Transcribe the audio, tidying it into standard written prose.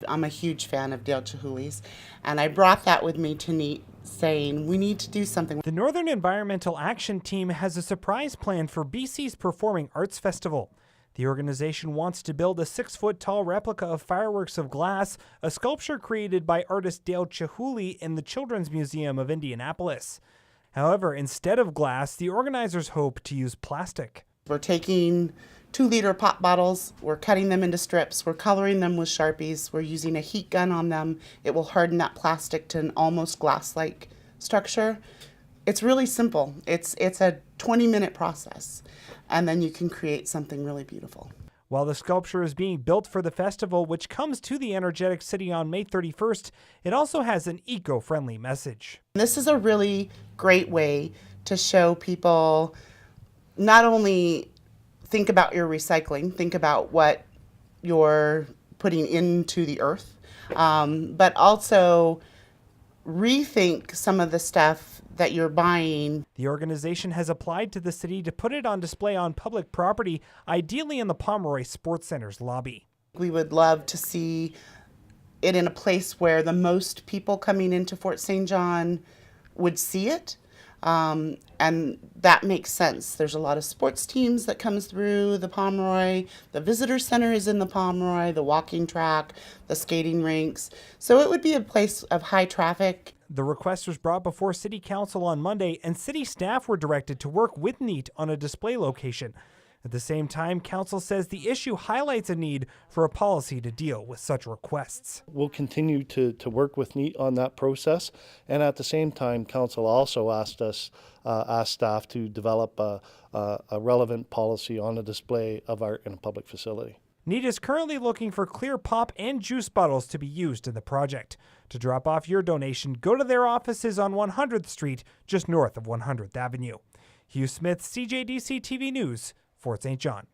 I'm a huge fan of Dale Chihuly's, and I brought that with me to NEAT, saying we need to do something. The Northern Environmental Action Team has a surprise plan for BC's Performing Arts Festival. The organization wants to build a 6-foot-tall replica of Fireworks of Glass, a sculpture created by artist Dale Chihuly in the Children's Museum of Indianapolis. However, instead of glass, the organizers hope to use plastic. We're taking 2-liter pop bottles, we're cutting them into strips, we're coloring them with Sharpies, we're using a heat gun on them. It will harden that plastic to an almost glass-like structure. It's really simple. It's a 20-minute process, and then you can create something really beautiful. While the sculpture is being built for the festival, which comes to the energetic city on May 31st, it also has an eco-friendly message. This is a really great way to show people not only think about your recycling, think about what you're putting into the earth, but also rethink some of the stuff that you're buying. The organization has applied to the city to put it on display on public property, ideally in the Pomeroy Sports Center's lobby. We would love to see it in a place where the most people coming into Fort St. John would see it. And that makes sense. There's a lot of sports teams that comes through the Pomeroy. The visitor center is in the Pomeroy, the walking track, the skating rinks. So it would be a place of high traffic. The request was brought before City Council on Monday, and city staff were directed to work with NEAT on a display location. At the same time, Council says the issue highlights a need for a policy to deal with such requests. We'll continue to work with NEAT on that process, and at the same time, Council also asked staff to develop a relevant policy on the display of art in a public facility. NEAT is currently looking for clear pop and juice bottles to be used in the project. To drop off your donation, go to their offices on 100th Street, just north of 100th Avenue. Hugh Smith, CJDC-TV News, Fort St. John.